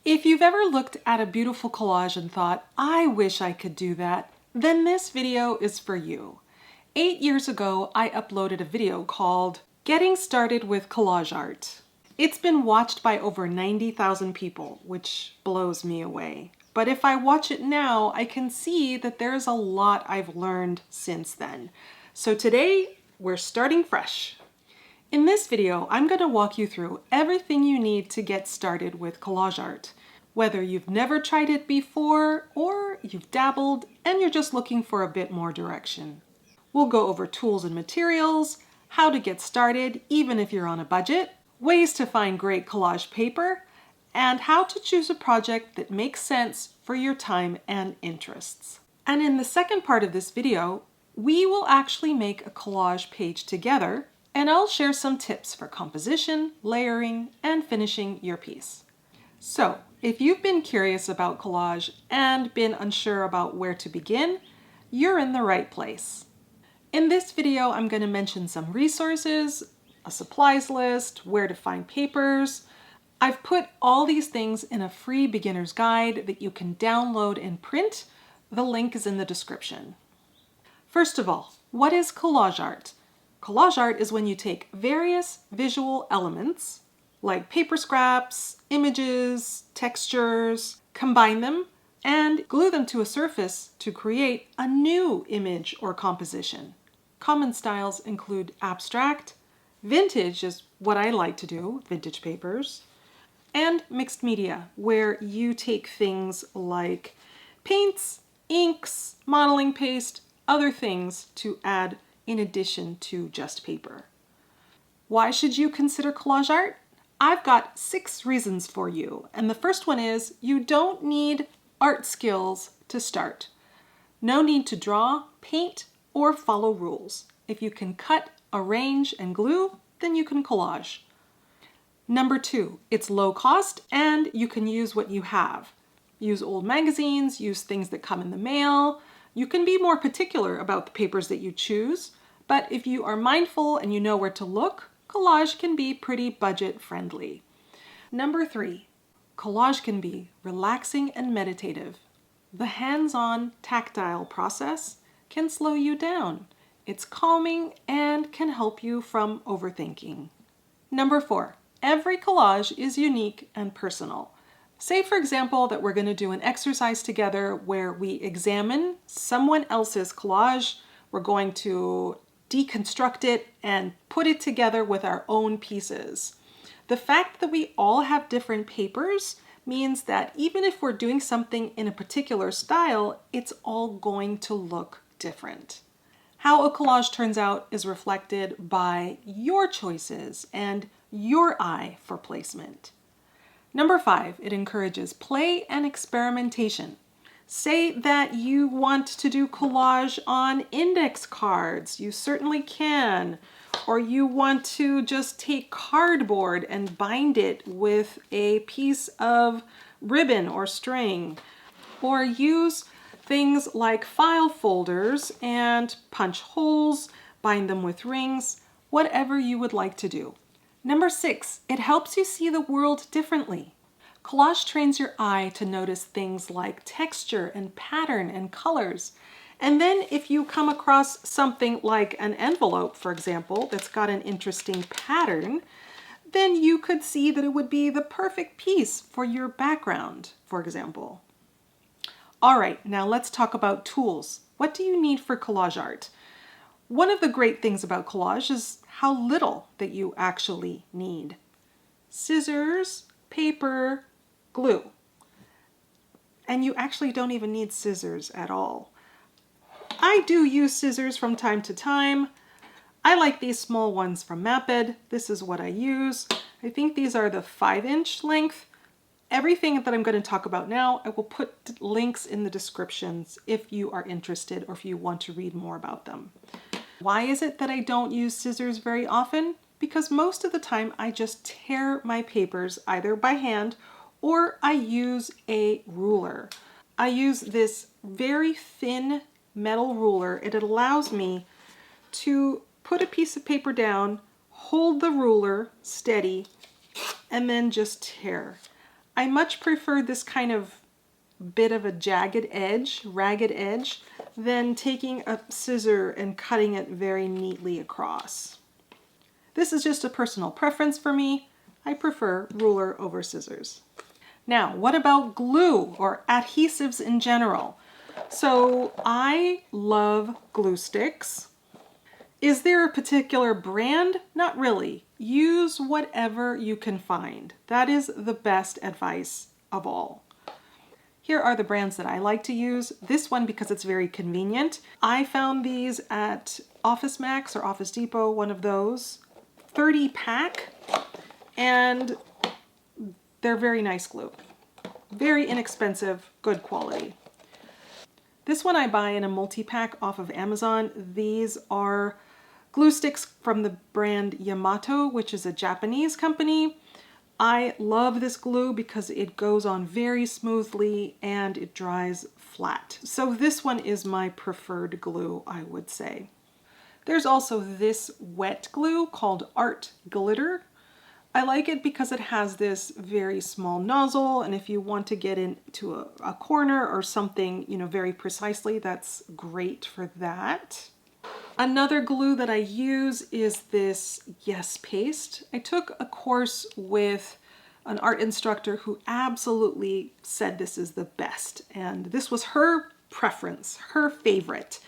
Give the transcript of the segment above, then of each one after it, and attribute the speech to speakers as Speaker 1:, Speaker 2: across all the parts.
Speaker 1: If you've ever looked at a beautiful collage and thought, I wish I could do that, then this video is for you. 8 years ago, I uploaded a video called Getting Started with Collage Art. It's been watched by over 90,000 people, which blows me away. But if I watch it now, I can see that there's a lot I've learned since then. So today, we're starting fresh. In this video, I'm going to walk you through everything you need to get started with collage art. Whether you've never tried it before or you've dabbled and you're just looking for a bit more direction. We'll go over tools and materials, how to get started even if you're on a budget, ways to find great collage paper, and how to choose a project that makes sense for your time and interests. And in the second part of this video, we will actually make a collage page together, and I'll share some tips for composition, layering, and finishing your piece. So, if you've been curious about collage and been unsure about where to begin, you're in the right place. In this video, I'm going to mention some resources, a supplies list, where to find papers. I've put all these things in a free beginner's guide that you can download and print. The link is in the description. First of all, what is collage art? Collage art is when you take various visual elements, like paper scraps, images, textures, combine them, and glue them to a surface to create a new image or composition. Common styles include abstract, vintage is what I like to do, vintage papers, and mixed media, where you take things like paints, inks, modeling paste, other things to add in addition to just paper. Why should you consider collage art? I've got 6 reasons for you, and the first one is you don't need art skills to start. No need to draw, paint, or follow rules. If you can cut, arrange, and glue, then you can collage. Number 2, it's low cost and you can use what you have. Use old magazines, use things that come in the mail. You can be more particular about the papers that you choose, but if you are mindful and you know where to look, collage can be pretty budget friendly. Number 3, collage can be relaxing and meditative. The hands-on tactile process can slow you down. It's calming and can help you from overthinking. Number 4, every collage is unique and personal. Say, for example, that we're going to do an exercise together where we examine someone else's collage. We're going to deconstruct it and put it together with our own pieces. The fact that we all have different papers means that even if we're doing something in a particular style, it's all going to look different. How a collage turns out is reflected by your choices and your eye for placement. Number 5, it encourages play and experimentation. Say that you want to do collage on index cards, you certainly can. Or you want to just take cardboard and bind it with a piece of ribbon or string. Or use things like file folders and punch holes, bind them with rings, whatever you would like to do. Number 6, it helps you see the world differently. Collage trains your eye to notice things like texture and pattern and colors. And then if you come across something like an envelope, for example, that's got an interesting pattern, then you could see that it would be the perfect piece for your background, for example. All right, now let's talk about tools. What do you need for collage art? One of the great things about collage is how little that you actually need. Scissors, paper, glue. And you actually don't even need scissors at all. I do use scissors from time to time. I like these small ones from Maped. This is what I use. I think these are the 5-inch length. Everything that I'm going to talk about now, I will put links in the descriptions if you are interested or if you want to read more about them. Why is it that I don't use scissors very often? Because most of the time I just tear my papers either by hand or I use a ruler. I use this very thin metal ruler. It allows me to put a piece of paper down, hold the ruler steady, and then just tear. I much prefer this kind of bit of a jagged edge, ragged edge, than taking a scissor and cutting it very neatly across. This is just a personal preference for me. I prefer ruler over scissors. Now, what about glue or adhesives in general? So I love glue sticks. Is there a particular brand? Not really. Use whatever you can find. That is the best advice of all. Here are the brands that I like to use. This one because it's very convenient. I found these at Office Max or Office Depot, one of those. 30 pack, and they're very nice glue. Very inexpensive, good quality. This one I buy in a multi-pack off of Amazon. These are glue sticks from the brand Yamato, which is a Japanese company. I love this glue because it goes on very smoothly and it dries flat. So this one is my preferred glue, I would say. There's also this wet glue called Art Glitter. I like it because it has this very small nozzle, and if you want to get into a corner or something, you know, very precisely, that's great for that. Another glue that I use is this Yes paste. I took a course with an art instructor who absolutely said this is the best, and this was her preference, her favorite.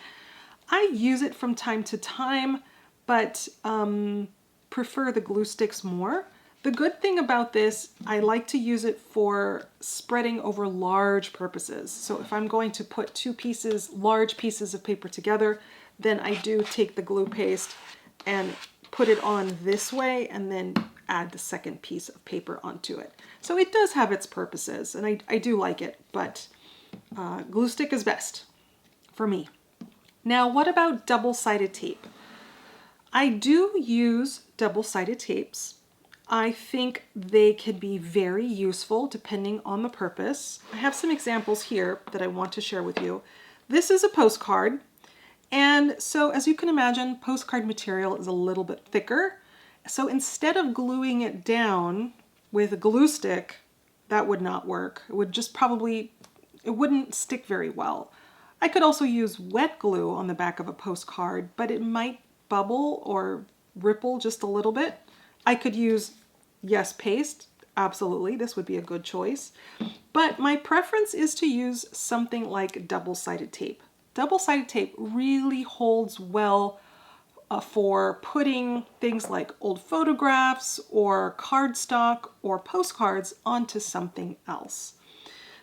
Speaker 1: I use it from time to time, but prefer the glue sticks more. The good thing about this, I like to use it for spreading over large purposes. So if I'm going to put two pieces, large pieces of paper together, then I do take the glue paste and put it on this way and then add the second piece of paper onto it. So it does have its purposes, and I do like it, but glue stick is best for me. Now, what about double-sided tape? I do use double-sided tapes. I think they can be very useful depending on the purpose. I have some examples here that I want to share with you. This is a postcard. And so as you can imagine, postcard material is a little bit thicker. So instead of gluing it down with a glue stick, that would not work. It would just probably, it wouldn't stick very well. I could also use wet glue on the back of a postcard, but it might bubble or ripple just a little bit. I could use Yes paste, absolutely, this would be a good choice. But my preference is to use something like double-sided tape. Double-sided tape really holds well for putting things like old photographs or cardstock or postcards onto something else.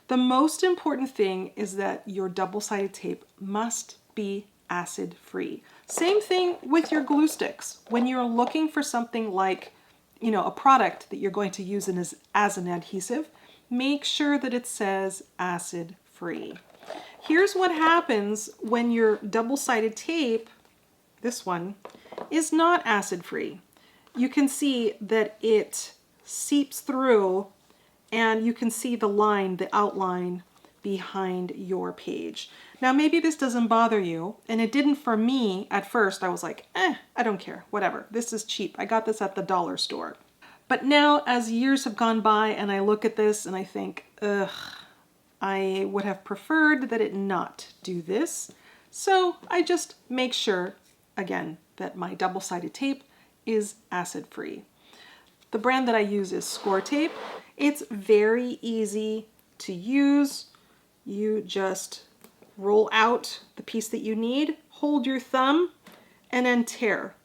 Speaker 1: The most important thing is that your double-sided tape must be acid-free. Same thing with your glue sticks. When you're looking for something like, you know, a product that you're going to use as an adhesive, make sure that it says acid-free. Here's what happens when your double-sided tape, this one, is not acid-free. You can see that it seeps through and you can see the line, the outline behind your page. Now maybe this doesn't bother you, and it didn't for me at first. I was like, I don't care, whatever. This is cheap. I got this at the dollar store. But now as years have gone by and I look at this and I think, ugh, I would have preferred that it not do this. So I just make sure, again, that my double-sided tape is acid-free. The brand that I use is Score Tape. It's very easy to use. You just roll out the piece that you need, hold your thumb, and then tear.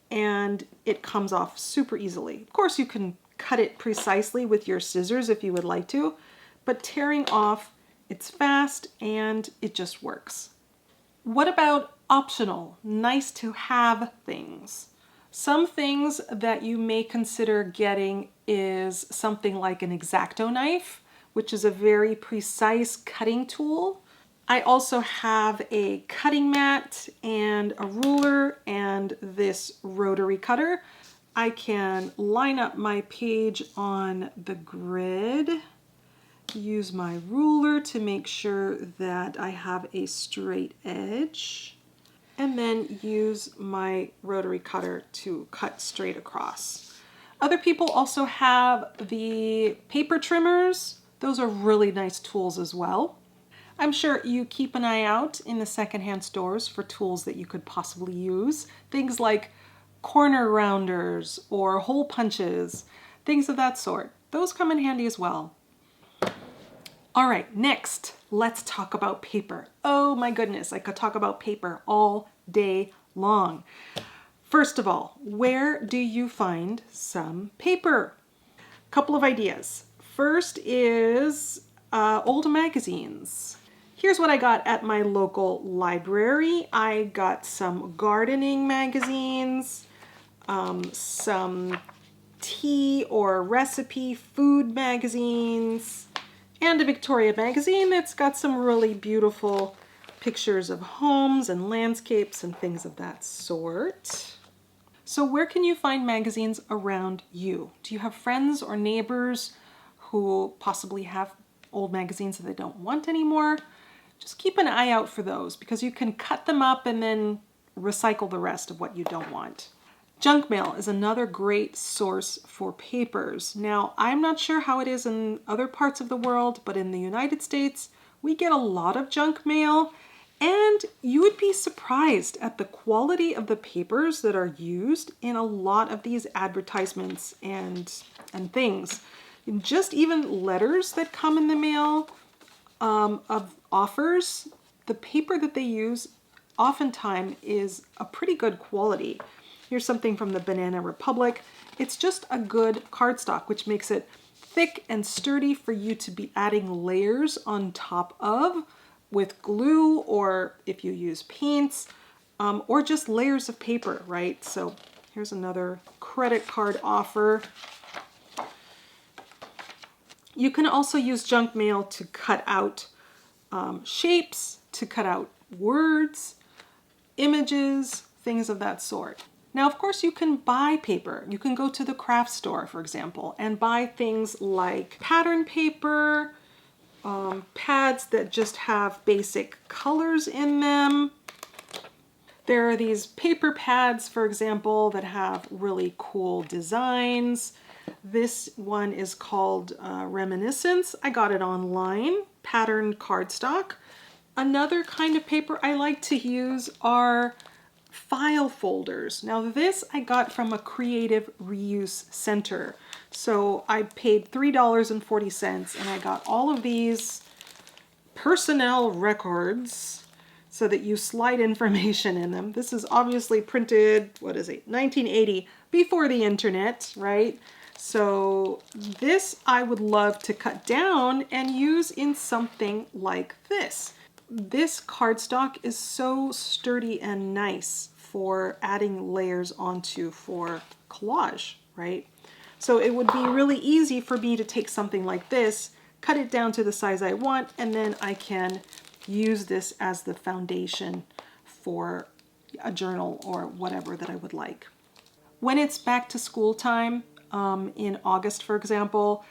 Speaker 1: And it comes off super easily. Of course, you can cut it precisely with your scissors if you would like to, but tearing off, it's fast and it just works. What about optional, nice to have things? Some things that you may consider getting is something like an X-Acto knife, which is a very precise cutting tool. I also have a cutting mat and a ruler and this rotary cutter. I can line up my page on the grid, use my ruler to make sure that I have a straight edge, and then use my rotary cutter to cut straight across. Other people also have the paper trimmers. Those are really nice tools as well. I'm sure you keep an eye out in the secondhand stores for tools that you could possibly use. Things like corner rounders or hole punches, things of that sort. Those come in handy as well. All right, next, let's talk about paper. Oh my goodness, I could talk about paper all day long. First of all, where do you find some paper? Couple of ideas. First is old magazines. Here's what I got at my local library. I got some gardening magazines, some tea or recipe food magazines, and a Victoria magazine that's got some really beautiful pictures of homes and landscapes and things of that sort. So where can you find magazines around you? Do you have friends or neighbors who possibly have old magazines that they don't want anymore? Just keep an eye out for those because you can cut them up and then recycle the rest of what you don't want. Junk mail is another great source for papers. Now, I'm not sure how it is in other parts of the world, but in the United States, we get a lot of junk mail, and you would be surprised at the quality of the papers that are used in a lot of these advertisements and things. And just even letters that come in the mail of offers, the paper that they use oftentimes is a pretty good quality. Here's something from the Banana Republic. It's just a good cardstock, which makes it thick and sturdy for you to be adding layers on top of with glue, or if you use paints, or just layers of paper, right? So here's another credit card offer. You can also use junk mail to cut out shapes, to cut out words, images, things of that sort. Now, of course, you can buy paper. You can go to the craft store, for example, and buy things like pattern paper, pads that just have basic colors in them. There are these paper pads, for example, that have really cool designs. This one is called Reminiscence. I got it online, patterned cardstock. Another kind of paper I like to use are file folders. Now this I got from a creative reuse center. So I paid $3.40 and I got all of these personnel records so that you slide information in them. This is obviously printed, 1980, before the internet, right? So this I would love to cut down and use in something like this. This cardstock is so sturdy and nice for adding layers onto for collage, right? So it would be really easy for me to take something like this, cut it down to the size I want, and then I can use this as the foundation for a journal or whatever that I would like. When it's back to school time, in August, for example,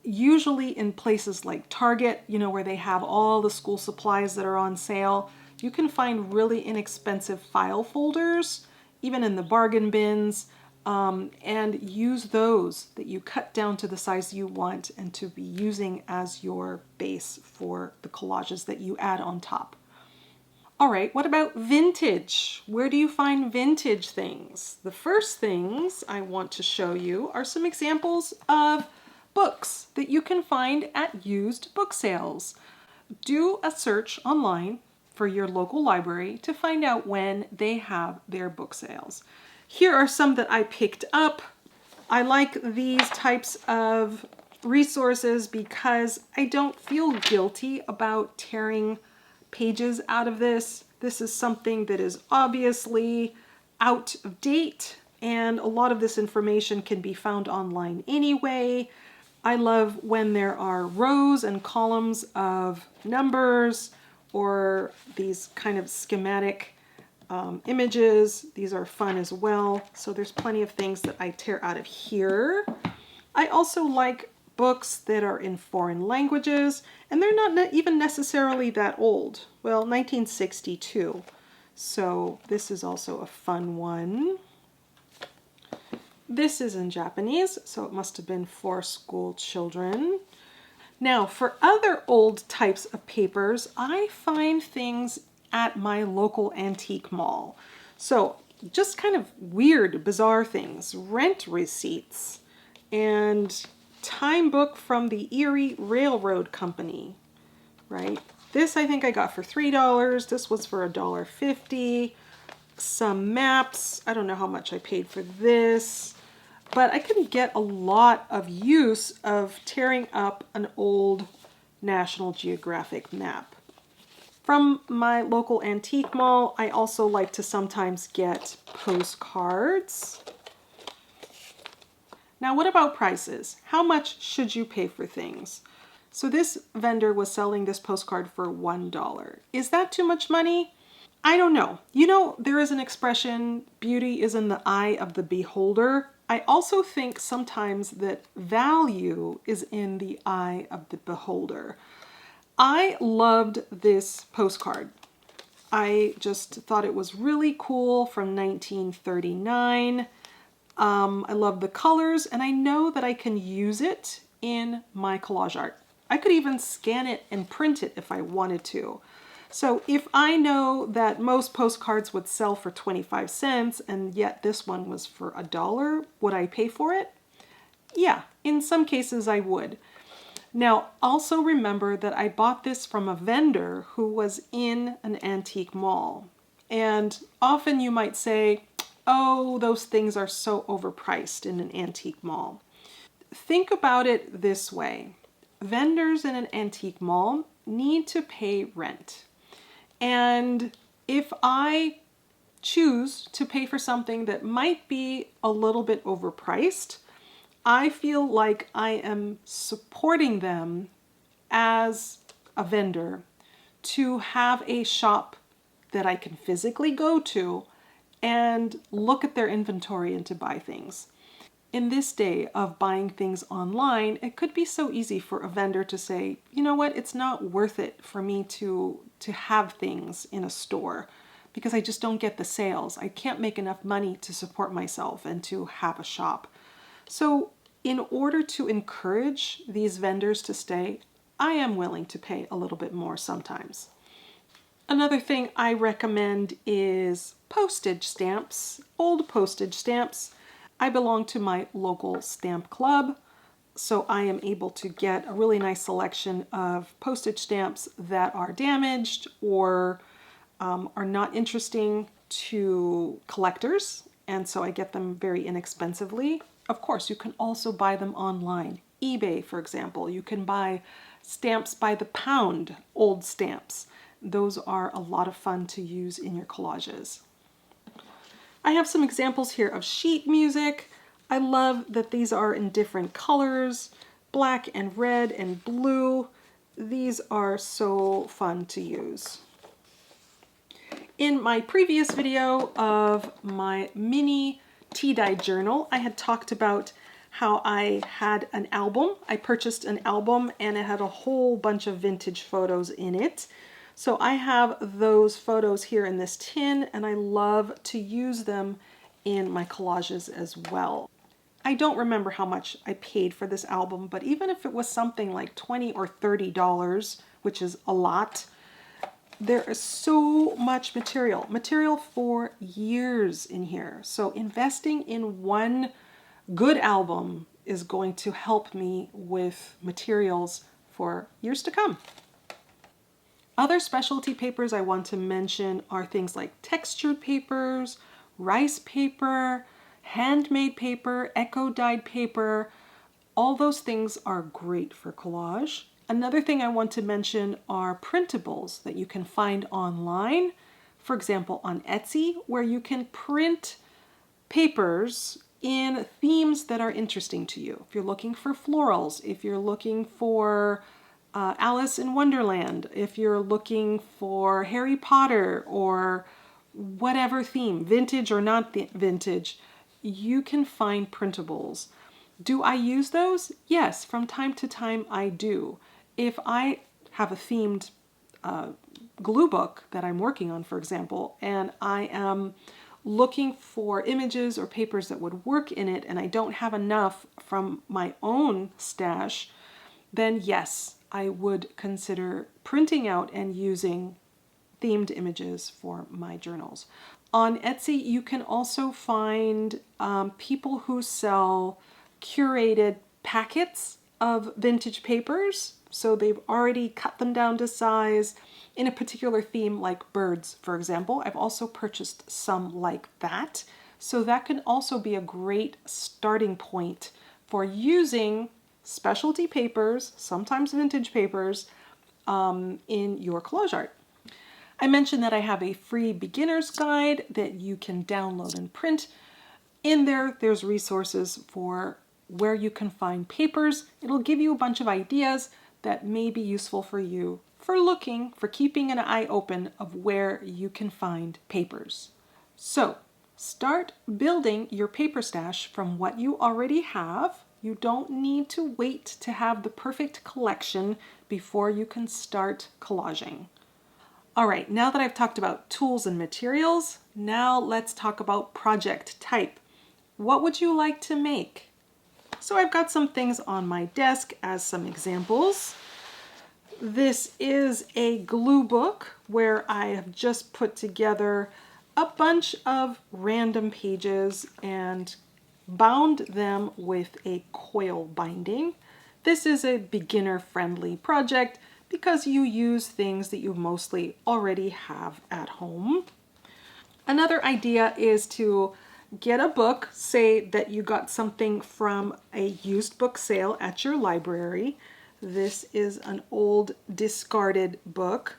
Speaker 1: usually in places like Target, you know, where they have all the school supplies that are on sale, you can find really inexpensive file folders, even in the bargain bins, and use those that you cut down to the size you want and to be using as your base for the collages that you add on top. All right, what about vintage? Where do you find vintage things? The first things I want to show you are some examples of books that you can find at used book sales. Do a search online for your local library to find out when they have their book sales. Here are some that I picked up. I like these types of resources because I don't feel guilty about tearing pages out of this. This is something that is obviously out of date, and a lot of this information can be found online anyway. I love when there are rows and columns of numbers or these kind of schematic images. These are fun as well. So there's plenty of things that I tear out of here. I also like books that are in foreign languages, and they're not even necessarily that old. Well, 1962. So this is also a fun one. This is in Japanese, so it must have been for school children. Now, for other old types of papers, I find things at my local antique mall. So, just kind of weird, bizarre things. Rent receipts and time book from the Erie Railroad Company, right? This I think I got for $3. This was for $1.50. Some maps. I don't know how much I paid for this, but I can get a lot of use of tearing up an old National Geographic map. From my local antique mall, I also like to sometimes get postcards. Now, what about prices? How much should you pay for things? So this vendor was selling this postcard for $1. Is that too much money? I don't know. You know, there is an expression, beauty is in the eye of the beholder. I also think sometimes that value is in the eye of the beholder. I loved this postcard. I just thought it was really cool from 1939. I love the colors, and I know that I can use it in my collage art. I could even scan it and print it if I wanted to. So if I know that most postcards would sell for 25 cents and yet this one was for $1, would I pay for it? Yeah, in some cases I would. Now, also remember that I bought this from a vendor who was in an antique mall. And often you might say, oh, those things are so overpriced in an antique mall. Think about it this way. Vendors in an antique mall need to pay rent. And if I choose to pay for something that might be a little bit overpriced, I feel like I am supporting them as a vendor to have a shop that I can physically go to and look at their inventory and to buy things. In this day of buying things online, it could be so easy for a vendor to say, you know what, it's not worth it for me to have things in a store because I just don't get the sales. I can't make enough money to support myself and to have a shop. So in order to encourage these vendors to stay, I am willing to pay a little bit more sometimes. Another thing I recommend is postage stamps, old postage stamps. I belong to my local stamp club, so I am able to get a really nice selection of postage stamps that are damaged or are not interesting to collectors, and so I get them very inexpensively. Of course, you can also buy them online. eBay, for example, you can buy stamps by the pound, old stamps. Those are a lot of fun to use in your collages. I have some examples here of sheet music. I love that these are in different colors, black and red and blue. These are so fun to use. In my previous video of my mini tea-dye journal, I had talked about how I had an album. I purchased an album and it had a whole bunch of vintage photos in it. So I have those photos here in this tin and I love to use them in my collages as well. I don't remember how much I paid for this album, but even if it was something like $20 or $30, which is a lot, there is so much material for years in here. So investing in one good album is going to help me with materials for years to come. Other specialty papers I want to mention are things like textured papers, rice paper, handmade paper, eco-dyed paper. All those things are great for collage. Another thing I want to mention are printables that you can find online. For example, on Etsy, where you can print papers in themes that are interesting to you. If you're looking for florals, if you're looking for Alice in Wonderland, if you're looking for Harry Potter or whatever theme, vintage or not vintage, you can find printables. Do I use those? Yes, from time to time I do. If I have a themed glue book that I'm working on, for example, and I am looking for images or papers that would work in it and I don't have enough from my own stash, then yes, I would consider printing out and using themed images for my journals. On Etsy, you can also find people who sell curated packets of vintage papers. So they've already cut them down to size in a particular theme, like birds, for example. I've also purchased some like that. So that can also be a great starting point for using specialty papers, sometimes vintage papers, in your collage art. I mentioned that I have a free beginner's guide that you can download and print. In there, there's resources for where you can find papers. It'll give you a bunch of ideas that may be useful for you for keeping an eye open of where you can find papers. So start building your paper stash from what you already have. You don't need to wait to have the perfect collection before you can start collaging. All right, now that I've talked about tools and materials, now let's talk about project type. What would you like to make? So I've got some things on my desk as some examples. This is a glue book where I have just put together a bunch of random pages and bound them with a coil binding. This is a beginner-friendly project because you use things that you mostly already have at home. Another idea is to get a book, say that you got something from a used book sale at your library. This is an old discarded book.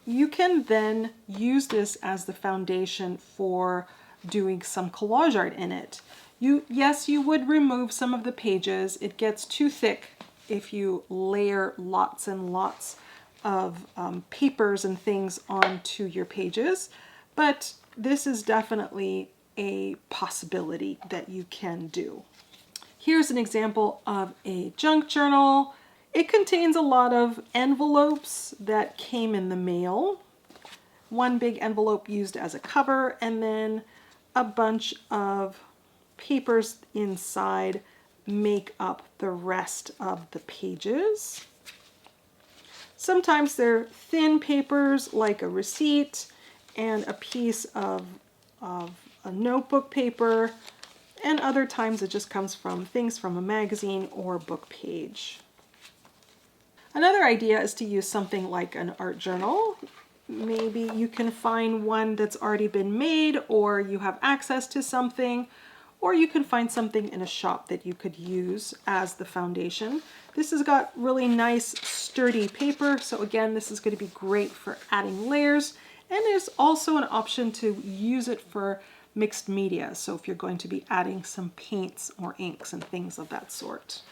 Speaker 1: You can then use this as the foundation for doing some collage art in it. Yes, you would remove some of the pages. It gets too thick if you layer lots and lots of papers and things onto your pages, but this is definitely a possibility that you can do. Here's an example of a junk journal. It contains a lot of envelopes that came in the mail. One big envelope used as a cover, and then a bunch of papers inside make up the rest of the pages. Sometimes they're thin papers like a receipt and a piece of a notebook paper, and other times it just comes from things from a magazine or book page. Another idea is to use something like an art journal. Maybe you can find one that's already been made, or you have access to something, or you can find something in a shop that you could use as the foundation. This has got really nice sturdy paper, so again, this is going to be great for adding layers, and there's also an option to use it for mixed media, so if you're going to be adding some paints or inks and things of that sort.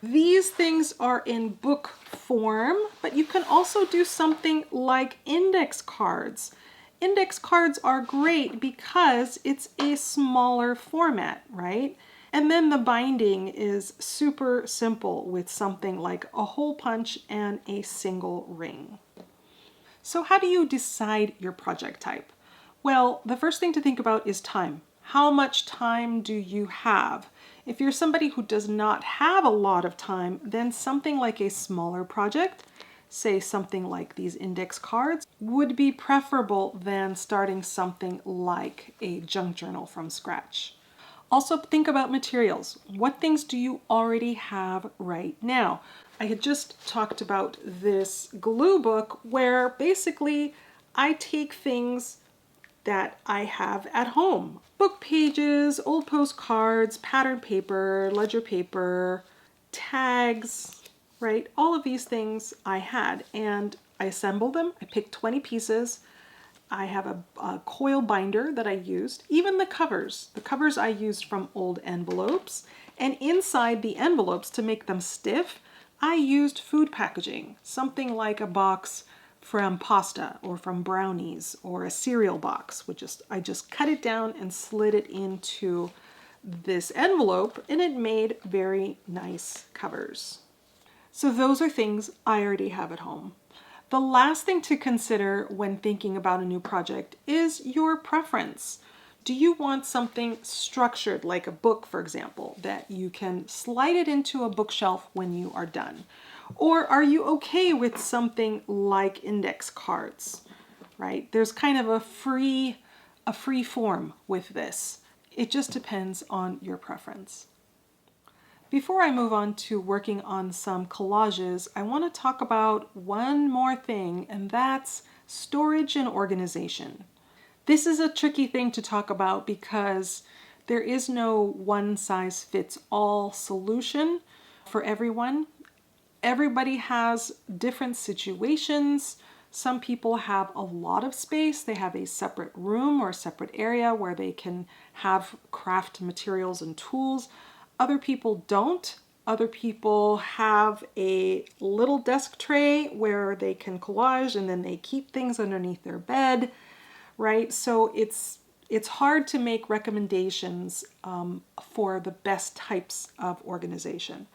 Speaker 1: These things are in book form, but you can also do something like index cards. Index cards are great because it's a smaller format, right? And then the binding is super simple with something like a hole punch and a single ring. So how do you decide your project type? Well, the first thing to think about is time. How much time do you have? If you're somebody who does not have a lot of time, then something like a smaller project, say something like these index cards, would be preferable than starting something like a junk journal from scratch. Also think about materials. What things do you already have right now? I had just talked about this glue book where basically I take things that I have at home. Book pages, old postcards, pattern paper, ledger paper, tags, right? All of these things I had, and I assembled them. I picked 20 pieces. I have a coil binder that I used. Even the covers I used from old envelopes. And inside the envelopes, to make them stiff, I used food packaging, something like a box from pasta or from brownies or a cereal box. I just cut it down and slid it into this envelope, and it made very nice covers. So those are things I already have at home. The last thing to consider when thinking about a new project is your preference. Do you want something structured, like a book, for example, that you can slide it into a bookshelf when you are done? Or are you okay with something like index cards, right? There's kind of a free form with this. It just depends on your preference. Before I move on to working on some collages, I want to talk about one more thing, and that's storage and organization. This is a tricky thing to talk about because there is no one-size-fits-all solution for everyone. Everybody has different situations. Some people have a lot of space. They have a separate room or a separate area where they can have craft materials and tools. Other people don't. Other people have a little desk tray where they can collage and then they keep things underneath their bed, right? So it's hard to make recommendations for the best types of organization.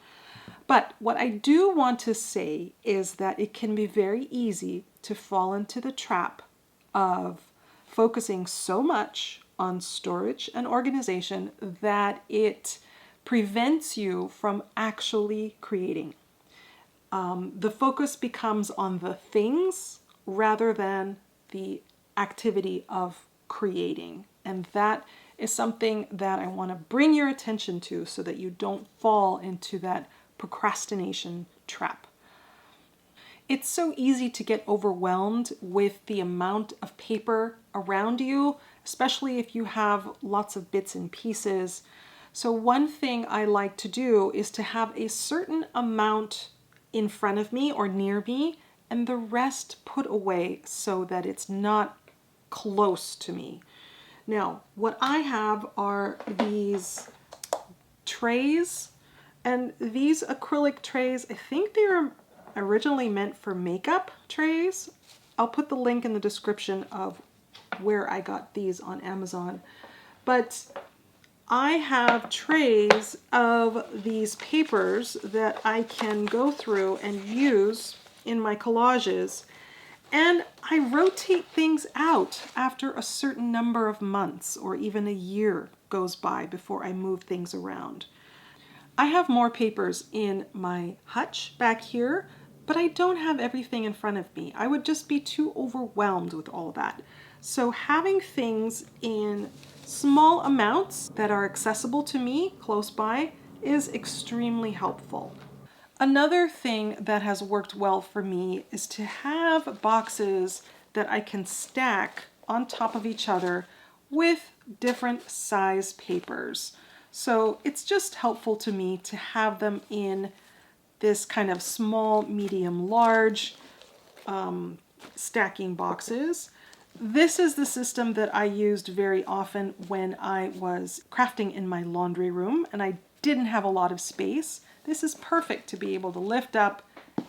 Speaker 1: But what I do want to say is that it can be very easy to fall into the trap of focusing so much on storage and organization that it prevents you from actually creating. The focus becomes on the things rather than the activity of creating. And that is something that I want to bring your attention to so that you don't fall into that procrastination trap. It's so easy to get overwhelmed with the amount of paper around you, especially if you have lots of bits and pieces. So one thing I like to do is to have a certain amount in front of me or near me and the rest put away so that it's not close to me. Now, what I have are these trays, and these acrylic trays, I think they were originally meant for makeup trays. I'll put the link in the description of where I got these on Amazon. But I have trays of these papers that I can go through and use in my collages, and I rotate things out after a certain number of months or even a year goes by before I move things around. I have more papers in my hutch back here, but I don't have everything in front of me. I would just be too overwhelmed with all that. So having things in small amounts that are accessible to me close by is extremely helpful. Another thing that has worked well for me is to have boxes that I can stack on top of each other with different size papers. So it's just helpful to me to have them in this kind of small, medium, large stacking boxes. This is the system that I used very often when I was crafting in my laundry room and I didn't have a lot of space. This is perfect to be able to lift up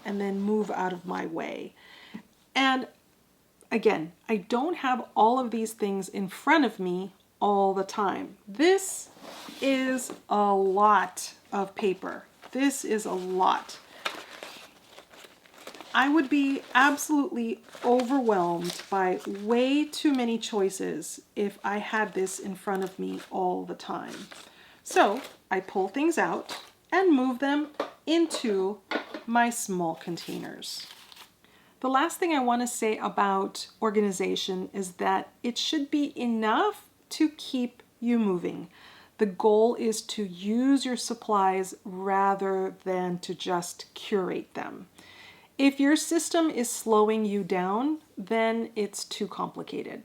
Speaker 1: and then move out of my way. And again, I don't have all of these things in front of me all the time. This is a lot of paper. This is a lot. I would be absolutely overwhelmed by way too many choices if I had this in front of me all the time. So I pull things out and move them into my small containers. The last thing I want to say about organization is that it should be enough to keep you moving. The goal is to use your supplies rather than to just curate them. If your system is slowing you down, then it's too complicated.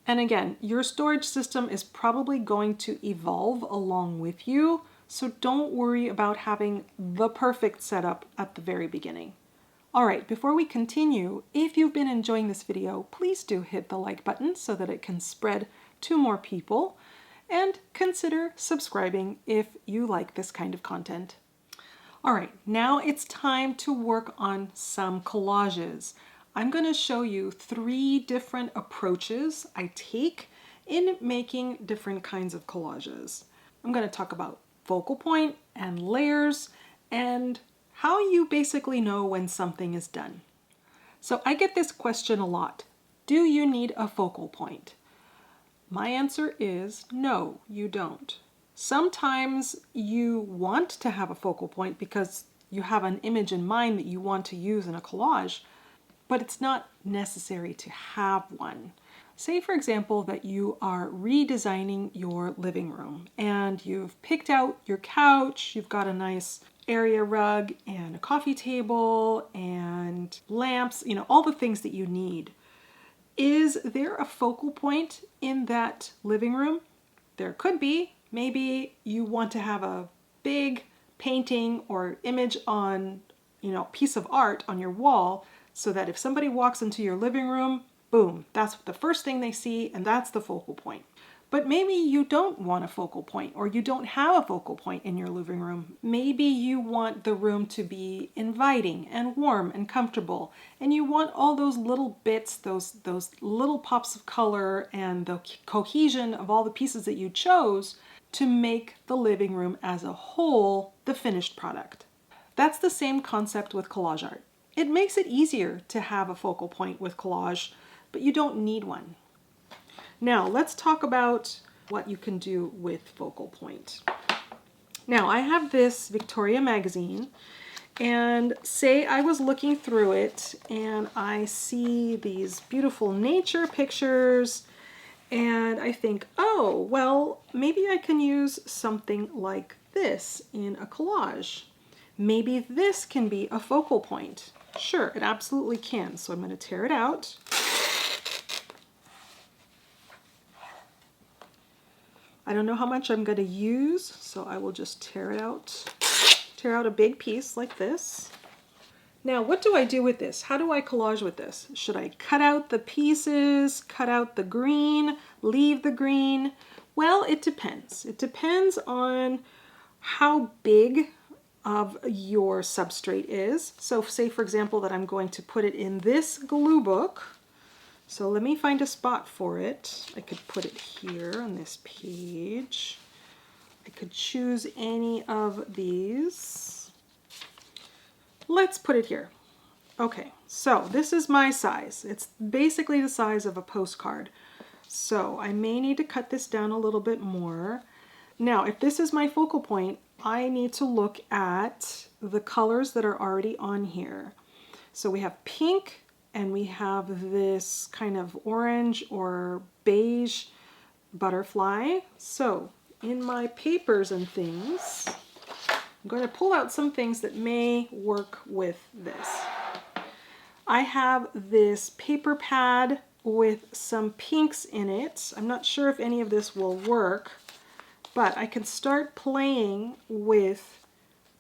Speaker 1: And again, your storage system is probably going to evolve along with you, so don't worry about having the perfect setup at the very beginning. All right, before we continue, if you've been enjoying this video, please do hit the like button so that it can spread to more people, and consider subscribing if you like this kind of content. All right, now it's time to work on some collages. I'm going to show you 3 different approaches I take in making different kinds of collages. I'm going to talk about focal point and layers and how you basically know when something is done. So I get this question a lot. Do you need a focal point? My answer is no, you don't. Sometimes you want to have a focal point because you have an image in mind that you want to use in a collage, but it's not necessary to have one. Say, for example, that you are redesigning your living room and you've picked out your couch, you've got a nice area rug and a coffee table and lamps, all the things that you need. Is there a focal point in that living room? There could be. Maybe you want to have a big painting or image on, piece of art on your wall so that if somebody walks into your living room, boom, that's the first thing they see and that's the focal point. But maybe you don't want a focal point or you don't have a focal point in your living room. Maybe you want the room to be inviting and warm and comfortable, and you want all those little bits, those little pops of color and the cohesion of all the pieces that you chose to make the living room as a whole the finished product. That's the same concept with collage art. It makes it easier to have a focal point with collage, but you don't need one. Now, let's talk about what you can do with focal point. Now, I have this Victoria magazine, and say I was looking through it and I see these beautiful nature pictures, and I think, oh, well, maybe I can use something like this in a collage. Maybe this can be a focal point. Sure, it absolutely can. So I'm going to tear it out. I don't know how much I'm going to use, so I will just tear it out. Tear out a big piece like this. Now, what do I do with this? How do I collage with this? Should I cut out the pieces, cut out the green, leave the green? Well, it depends. It depends on how big of your substrate is. So say, for example, that I'm going to put it in this glue book. So let me find a spot for it. I could put it here on this page. I could choose any of these. Let's put it here. Okay, so this is my size. It's basically the size of a postcard. So I may need to cut this down a little bit more. Now, if this is my focal point, I need to look at the colors that are already on here. So we have pink, and we have this kind of orange or beige butterfly. So in my papers and things, I'm going to pull out some things that may work with this. I have this paper pad with some pinks in it. I'm not sure if any of this will work, but I can start playing with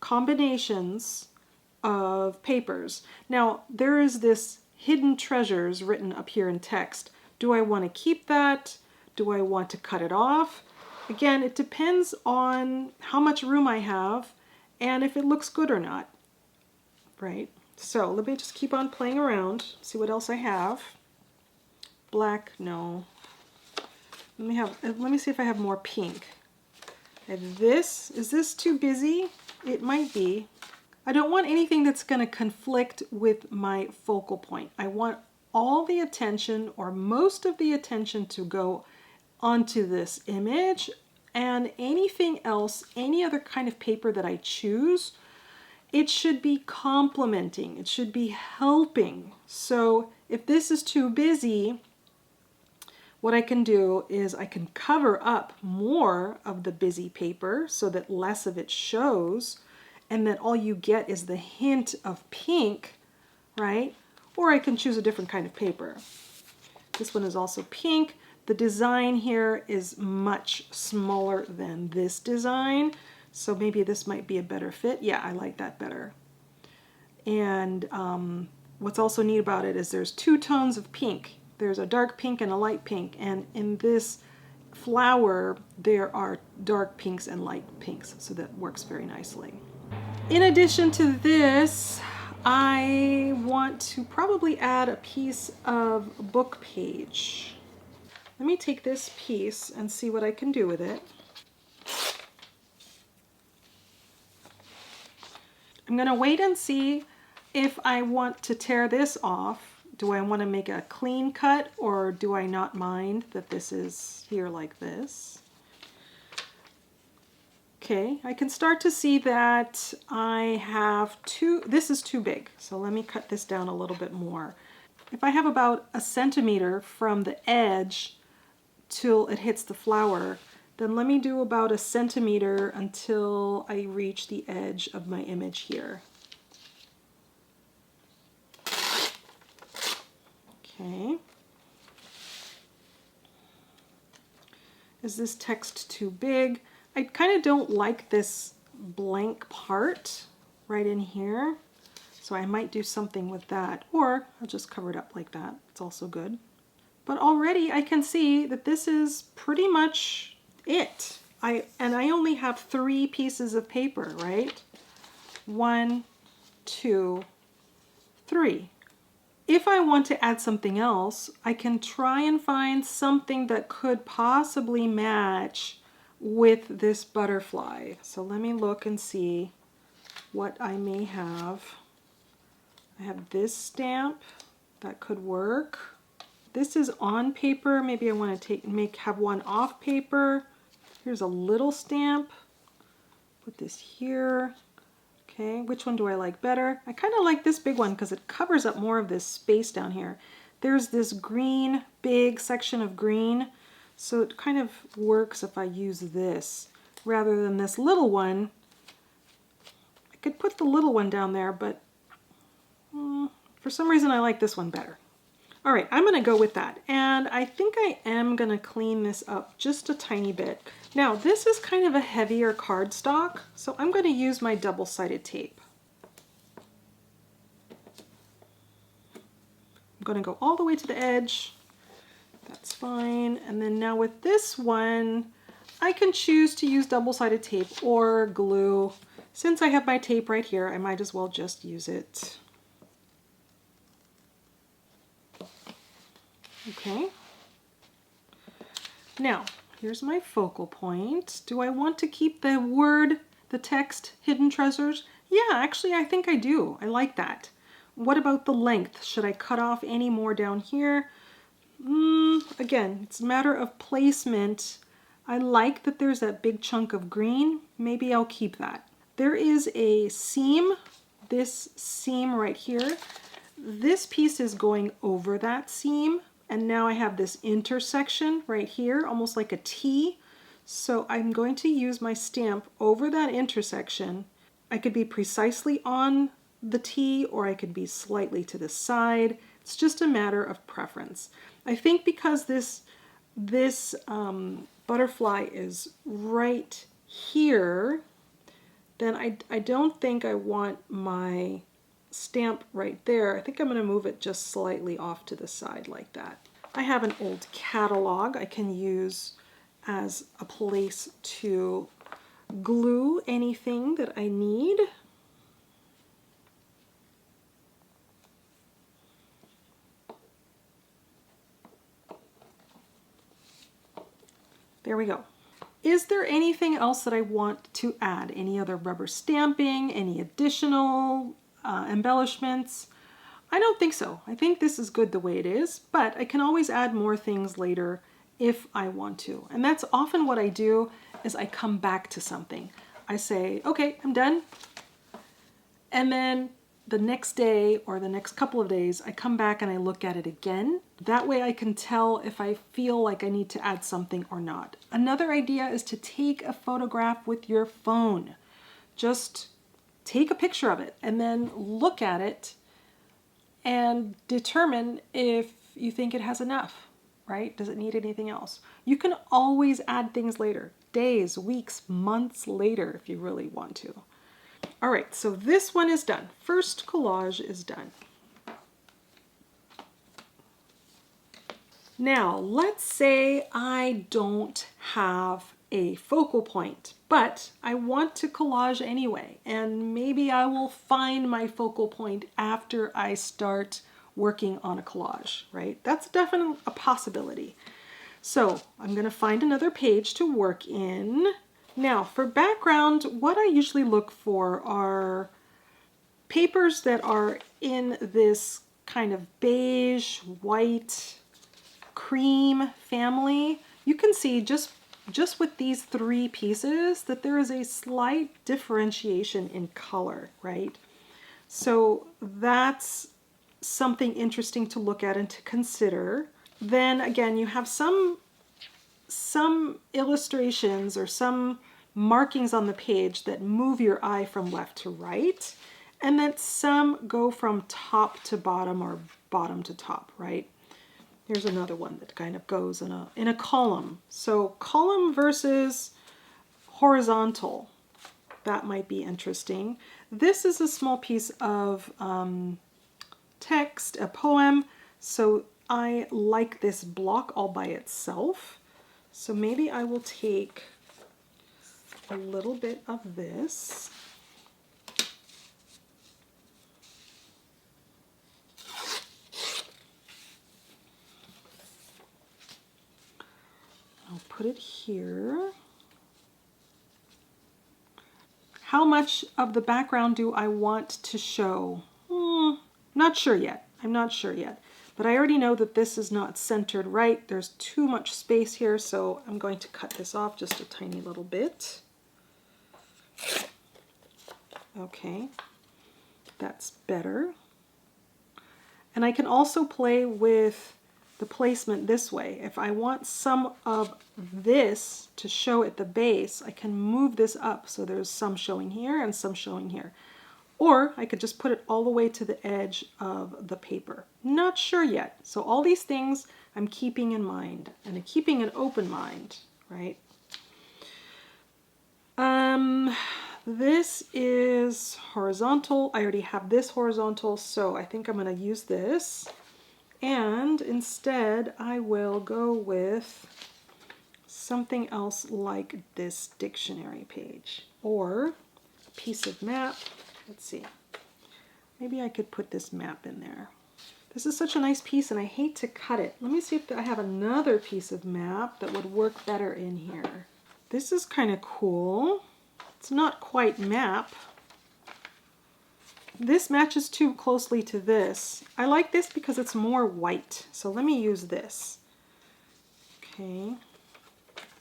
Speaker 1: combinations of papers. Now, there is this hidden treasures written up here in text. Do I want to keep that? Do I want to cut it off? Again, it depends on how much room I have and if it looks good or not, right? So let me just keep on playing around, see what else I have. Black, no. Let me see if I have more pink. I have this. Is this too busy? It might be. I don't want anything that's going to conflict with my focal point. I want all the attention or most of the attention to go onto this image, and anything else, any other kind of paper that I choose, it should be complementing. It should be helping. So if this is too busy, what I can do is I can cover up more of the busy paper so that less of it shows, and then all you get is the hint of pink, right? Or I can choose a different kind of paper. This one is also pink. The design here is much smaller than this design, so maybe this might be a better fit. Yeah, I like that better. And what's also neat about it is there's two tones of pink. There's a dark pink and a light pink, and in this flower there are dark pinks and light pinks, so that works very nicely. In addition to this, I want to probably add a piece of book page. Let me take this piece and see what I can do with it. I'm going to wait and see if I want to tear this off Do I want to make a clean cut, or do I not mind that this is here like this? Okay, I can start to see that I have this is too big, so let me cut this down a little bit more. If I have about 1 centimeter from the edge till it hits the flower, then let me do about 1 centimeter until I reach the edge of my image here. Okay. Is this text too big? I kind of don't like this blank part right in here, so I might do something with that, or I'll just cover it up like that. It's also good. But already I can see that this is pretty much it. And I only have 3 pieces of paper, right? 1, 2, 3. If I want to add something else, I can try and find something that could possibly match with this butterfly. So let me look and see what I may have. I have this stamp that could work. This is on paper. Maybe I want to have one off paper. Here's a little stamp. Put this here. Okay, which one do I like better? I kind of like this big one because it covers up more of this space down here. There's this green, big section of green, so it kind of works if I use this rather than this little one. I could put the little one down there, but for some reason I like this one better. All right, I'm gonna go with that. And I think I am gonna clean this up just a tiny bit. Now, this is kind of a heavier cardstock, so I'm gonna use my double-sided tape. I'm gonna go all the way to the edge. That's fine. And then now with this one, I can choose to use double-sided tape or glue. Since I have my tape right here, I might as well just use it. Okay. Now, here's my focal point. Do I want to keep the text, hidden treasures? Yeah, actually, I think I do. I like that. What about the length? Should I cut off any more down here? Again, it's a matter of placement. I like that there's that big chunk of green. Maybe I'll keep that. There is a seam, this seam right here. This piece is going over that seam. And now I have this intersection right here, almost like a T. So I'm going to use my stamp over that intersection. I could be precisely on the T, or I could be slightly to the side. It's just a matter of preference. I think because this butterfly is right here, then I don't think I want my stamp right there. I think I'm going to move it just slightly off to the side like that. I have an old catalog I can use as a place to glue anything that I need. There we go. Is there anything else that I want to add? Any other rubber stamping? Any additional embellishments? I don't think so. I think this is good the way it is, but I can always add more things later if I want to. And that's often what I do, is I come back to something. I say, okay, I'm done. And then the next day or the next couple of days, I come back and I look at it again. That way I can tell if I feel like I need to add something or not. Another idea is to take a photograph with your phone. Just take a picture of it and then look at it and determine if you think it has enough, right? Does it need anything else? You can always add things later, days, weeks, months later if you really want to. All right, so this one is done. First collage is done. Now, let's say I don't have a focal point, but I want to collage anyway, and maybe I will find my focal point after I start working on a collage, right? That's definitely a possibility. So I'm going to find another page to work in. Now, for background, what I usually look for are papers that are in this kind of beige, white, cream family. You can see just with these three pieces that there is a slight differentiation in color, right? So that's something interesting to look at and to consider. Then again, you have some illustrations or some markings on the page that move your eye from left to right, and then some go from top to bottom or bottom to top, right? Here's another one that kind of goes in a column. So column versus horizontal, that might be interesting. This is a small piece of text, a poem, so I like this block all by itself. So maybe I will take a little bit of this. I'll put it here. How much of the background do I want to show? Not sure yet. I'm not sure yet. But I already know that this is not centered right. There's too much space here, so I'm going to cut this off just a tiny little bit. Okay, that's better. And I can also play with the placement this way. If I want some of this to show at the base, I can move this up so there's some showing here and some showing here. Or I could just put it all the way to the edge of the paper. Not sure yet. So all these things I'm keeping in mind, and keeping an open mind, right? This is horizontal. I already have this horizontal, so I think I'm going to use this. And instead, I will go with something else like this dictionary page or a piece of map. Let's see. Maybe I could put this map in there. This is such a nice piece and I hate to cut it. Let me see if I have another piece of map that would work better in here. This is kind of cool. It's not quite map. This matches too closely to this. I like this because it's more white. So let me use this. Okay.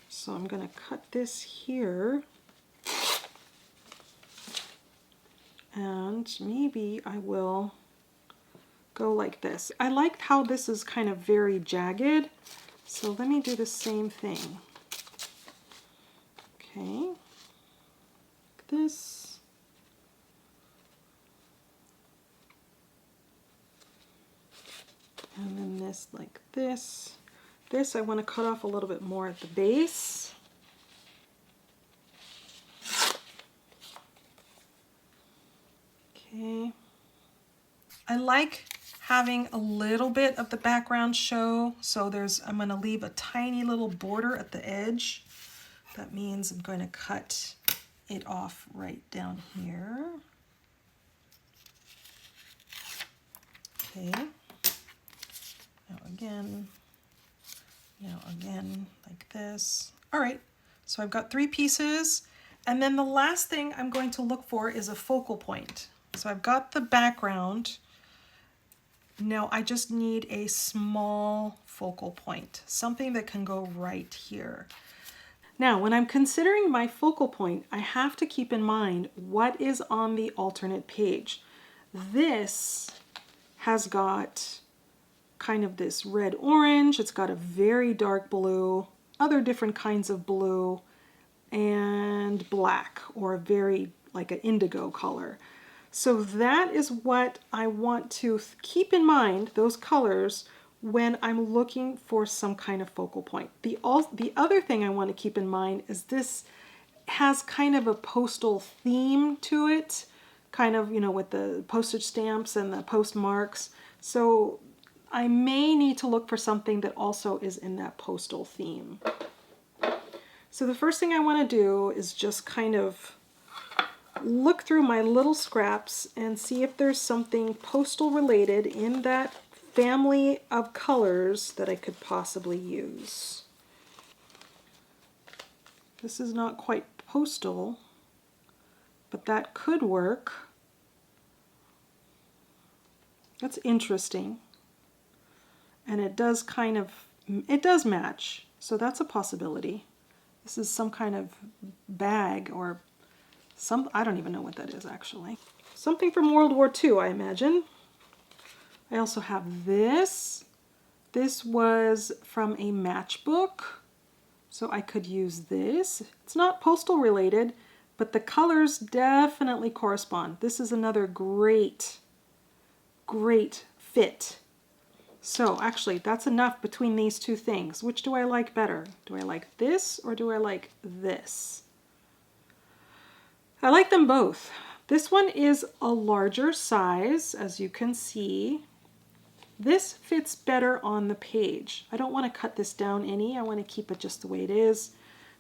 Speaker 1: So I'm going to cut this here. And maybe I will go like this. I like how this is kind of very jagged. So let me do the same thing. Okay. Like this. And then this like this. This I want to cut off a little bit more at the base. Okay. I like having a little bit of the background show, so I'm going to leave a tiny little border at the edge. That means I'm going to cut it off right down here. Okay. Now again, like this. All right, so I've got 3 pieces. And then the last thing I'm going to look for is a focal point. So I've got the background. Now I just need a small focal point, something that can go right here. Now, when I'm considering my focal point, I have to keep in mind what is on the alternate page. This has got kind of this red-orange, it's got a very dark blue, other different kinds of blue, and black, or a very like an indigo color. So that is what I want to keep in mind, those colors, when I'm looking for some kind of focal point. The other thing I want to keep in mind is this has kind of a postal theme to it, kind of, you know, with the postage stamps and the postmarks. So I may need to look for something that also is in that postal theme. So the first thing I want to do is just kind of look through my little scraps and see if there's something postal related in that family of colors that I could possibly use. This is not quite postal, but that could work. That's interesting. And it does it does match. So that's a possibility. This is some kind of bag or I don't even know what that is actually. Something from World War II, I imagine. I also have this. This was from a matchbook, so I could use this. It's not postal related, but the colors definitely correspond. This is another great fit. So actually, that's enough between these two things. Which do I like better? Do I like this or do I like this? I like them both. This one is a larger size, as you can see. This fits better on the page. I don't want to cut this down any. I want to keep it just the way it is.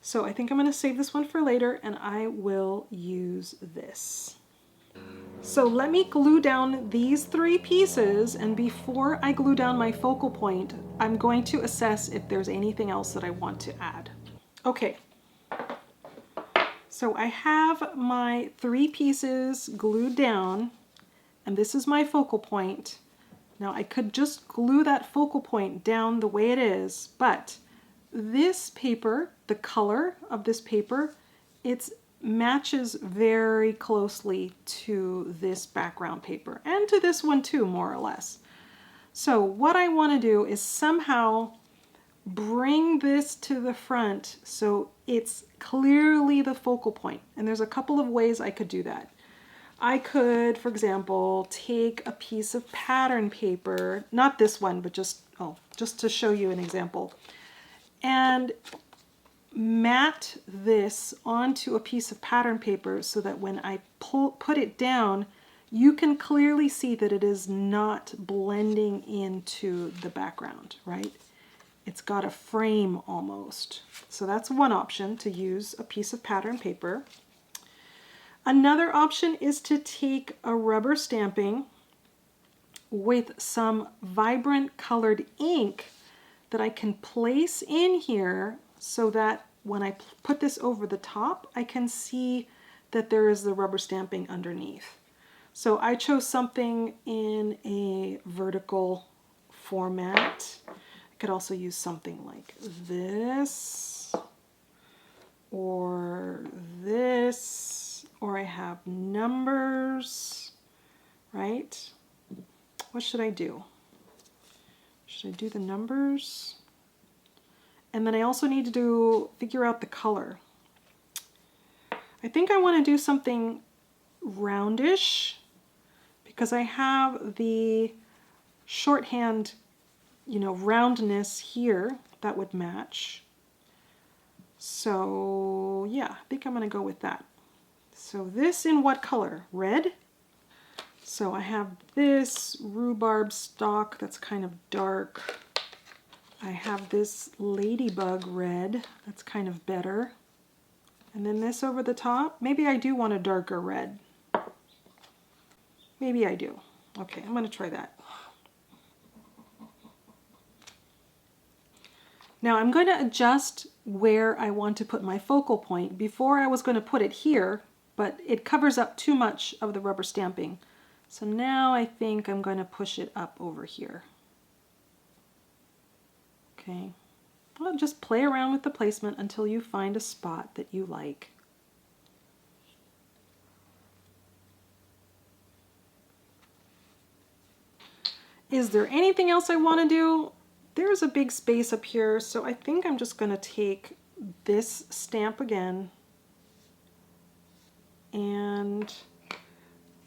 Speaker 1: So I think I'm going to save this one for later, and I will use this. So let me glue down these 3 pieces, and before I glue down my focal point, I'm going to assess if there's anything else that I want to add. Okay. So I have my 3 pieces glued down, and this is my focal point. Now I could just glue that focal point down the way it is, but this paper, the color of this paper, it matches very closely to this background paper, and to this one too, more or less. So what I want to do is somehow bring this to the front so it's clearly the focal point. And there's a couple of ways I could do that. I could, for example, take a piece of pattern paper, not this one, but just to show you an example, and mat this onto a piece of pattern paper so that when I put it down, you can clearly see that it is not blending into the background, right? It's got a frame almost. So that's one option, to use a piece of pattern paper. Another option is to take a rubber stamping with some vibrant colored ink that I can place in here so that when I put this over the top, I can see that there is the rubber stamping underneath. So I chose something in a vertical format. I could also use something like this, or this, or I have numbers, right? What should I do? Should I do the numbers? And then I also need to figure out the color. I think I want to do something roundish because I have the shorthand, roundness here that would match. So yeah, I think I'm going to go with that. So this in what color? Red? So I have this rhubarb stalk that's kind of dark. I have this ladybug red that's kind of better. And then this over the top. Maybe I do want a darker red. Maybe I do. Okay, I'm going to try that. Now I'm going to adjust where I want to put my focal point. Before I was going to put it here, but it covers up too much of the rubber stamping. So now I think I'm going to push it up over here. Okay. Well, just play around with the placement until you find a spot that you like. Is there anything else I want to do? There's a big space up here, so I think I'm just going to take this stamp again, and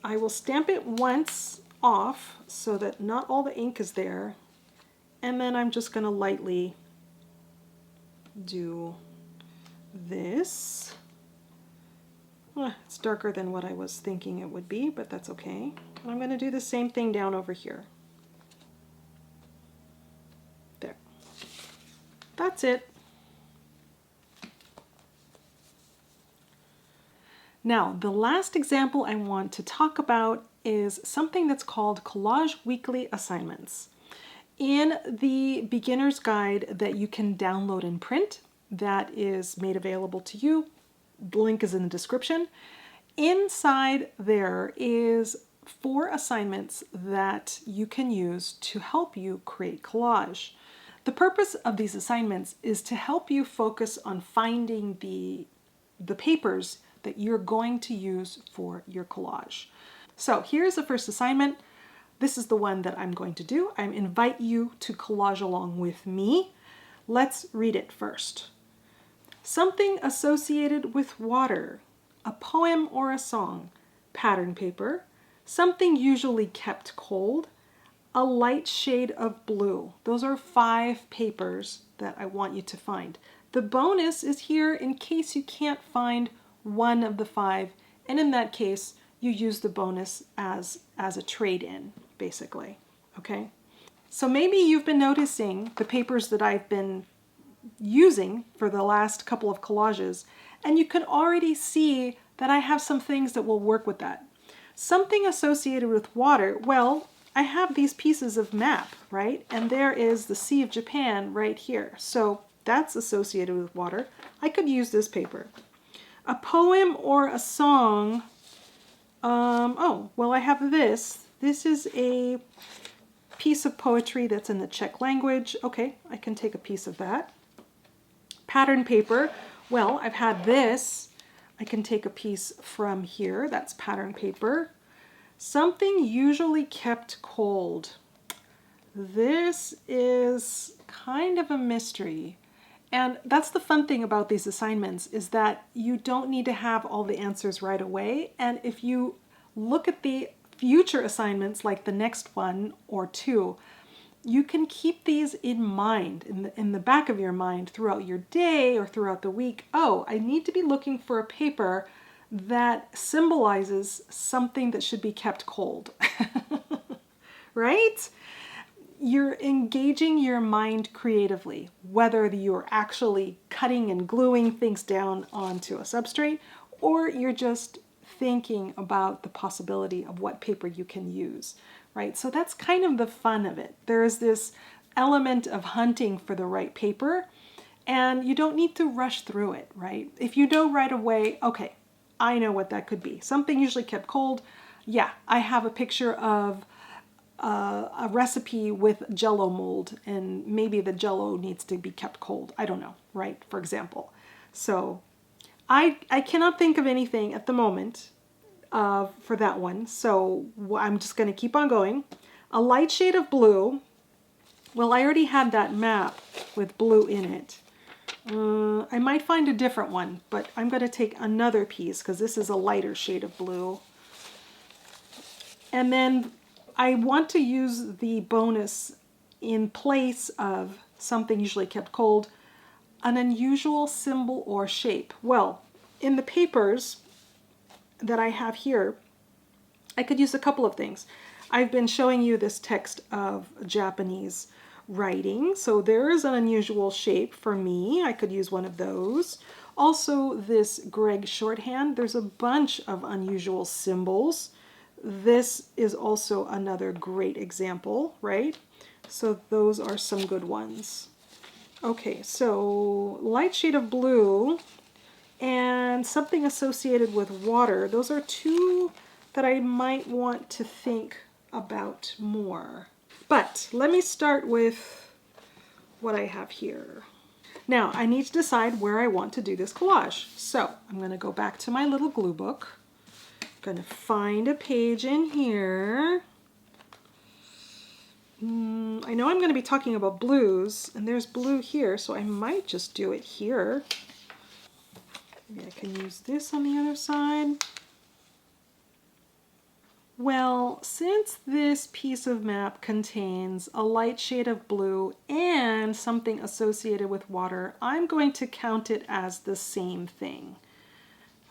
Speaker 1: I will stamp it once off so that not all the ink is there, and then I'm just going to lightly do this. It's darker than what I was thinking it would be, but that's okay. And I'm going to do the same thing down over here. There. That's it. Now, the last example I want to talk about is something that's called Collage Weekly Assignments. In the beginner's guide that you can download and print, that is made available to you, the link is in the description. Inside there is 4 assignments that you can use to help you create collage. The purpose of these assignments is to help you focus on finding the papers that you're going to use for your collage. So here's the first assignment. This is the one that I'm going to do. I invite you to collage along with me. Let's read it first. Something associated with water, a poem or a song, pattern paper, something usually kept cold, a light shade of blue. Those are 5 papers that I want you to find. The bonus is here in case you can't find one of the 5, and in that case, you use the bonus as a trade-in, basically, okay? So maybe you've been noticing the papers that I've been using for the last couple of collages, and you can already see that I have some things that will work with that. Something associated with water, well, I have these pieces of map, right? And there is the Sea of Japan right here. So that's associated with water. I could use this paper. A poem or a song, oh, well, I have this. This is a piece of poetry that's in the Czech language. Okay, I can take a piece of that. Pattern paper, well, I've had this. I can take a piece from here. That's pattern paper. Something usually kept cold. This is kind of a mystery. And that's the fun thing about these assignments, is that you don't need to have all the answers right away. And if you look at the future assignments, like the next one or 2, you can keep these in mind, in the back of your mind throughout your day or throughout the week. Oh, I need to be looking for a paper that symbolizes something that should be kept cold, right? You're engaging your mind creatively, whether you're actually cutting and gluing things down onto a substrate, or you're just thinking about the possibility of what paper you can use, right? So that's kind of the fun of it. There is this element of hunting for the right paper, and you don't need to rush through it, right? If you know right away, okay, I know what that could be. Something usually kept cold. Yeah, I have a picture of a recipe with Jell-O mold, and maybe the Jell-O needs to be kept cold. I don't know, right? For example. So I cannot think of anything at the moment for that one. So I'm just going to keep on going. A light shade of blue. Well, I already had that map with blue in it. I might find a different one, but I'm going to take another piece because this is a lighter shade of blue. And then I want to use the bonus in place of something usually kept cold, an unusual symbol or shape. Well, in the papers that I have here, I could use a couple of things. I've been showing you this text of Japanese writing, so there is an unusual shape for me. I could use one of those. Also, this Greg shorthand, there's a bunch of unusual symbols. This is also another great example, right? So those are some good ones. Okay, so light shade of blue and something associated with water. Those are 2 that I might want to think about more. But let me start with what I have here. Now, I need to decide where I want to do this collage. So I'm going to go back to my little glue book. I'm going to find a page in here. I know I'm going to be talking about blues, and there's blue here, so I might just do it here. Maybe I can use this on the other side. Well, since this piece of map contains a light shade of blue and something associated with water, I'm going to count it as the same thing.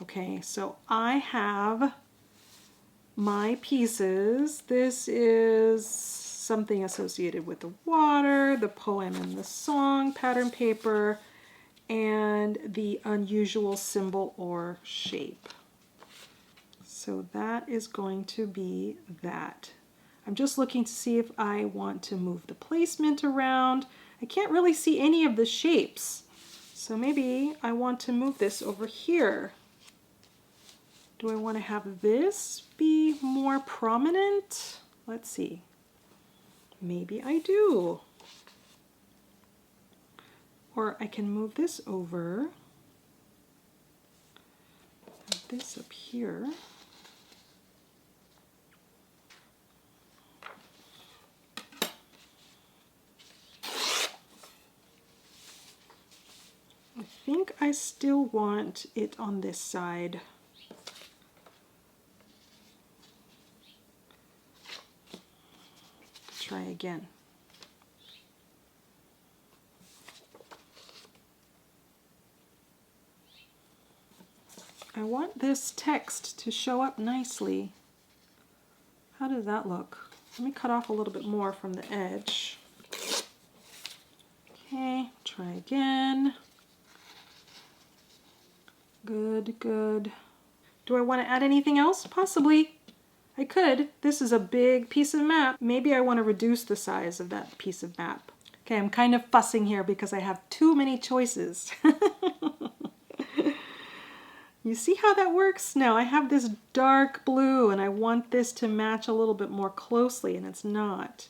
Speaker 1: Okay, so I have my pieces. This is something associated with the water, the poem and the song, pattern paper, and the unusual symbol or shape. So that is going to be that. I'm just looking to see if I want to move the placement around. I can't really see any of the shapes. So maybe I want to move this over here. Do I want to have this be more prominent? Let's see. Maybe I do. Or I can move this over. Have this up here. I think I still want it on this side. Try again. I want this text to show up nicely. How does that look? Let me cut off a little bit more from the edge. Okay, try again. Good, good. Do I want to add anything else? Possibly. I could. This is a big piece of map. Maybe I want to reduce the size of that piece of map. Okay, I'm kind of fussing here because I have too many choices. You see how that works? Now I have this dark blue and I want this to match a little bit more closely and it's not.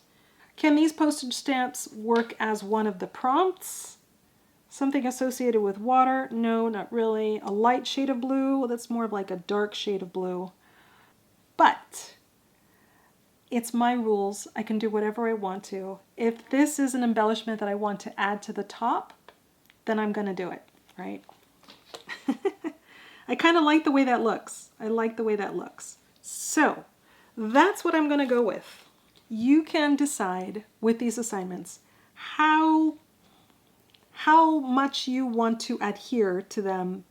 Speaker 1: Can these postage stamps work as one of the prompts? Something associated with water? No, not really. A light shade of blue? Well, that's more of like a dark shade of blue. But it's my rules. I can do whatever I want to. If this is an embellishment that I want to add to the top, then I'm going to do it, right? I kind of like the way that looks. I like the way that looks. So that's what I'm going to go with. You can decide with these assignments how much you want to adhere to them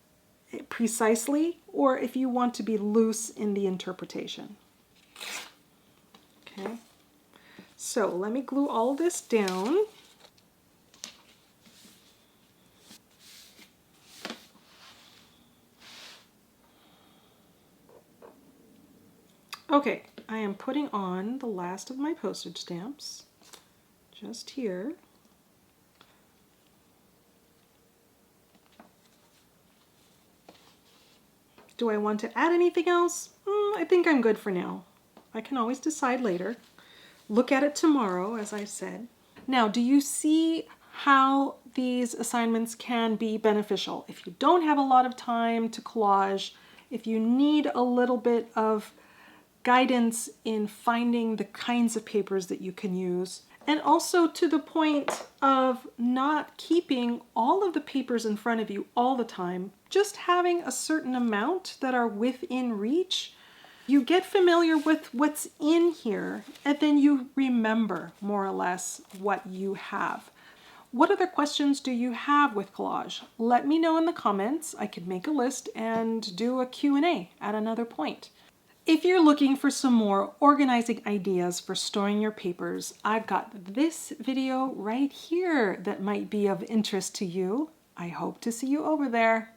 Speaker 1: precisely, or if you want to be loose in the interpretation. Okay, so let me glue all of this down. Okay, I am putting on the last of my postage stamps, just here. Do I want to add anything else? I think I'm good for now. I can always decide later. Look at it tomorrow, as I said. Now, do you see how these assignments can be beneficial? If you don't have a lot of time to collage, if you need a little bit of guidance in finding the kinds of papers that you can use, and also to the point of not keeping all of the papers in front of you all the time, just having a certain amount that are within reach. You get familiar with what's in here, and then you remember more or less what you have. What other questions do you have with collage? Let me know in the comments. I could make a list and do a Q&A at another point. If you're looking for some more organizing ideas for storing your papers, I've got this video right here that might be of interest to you. I hope to see you over there.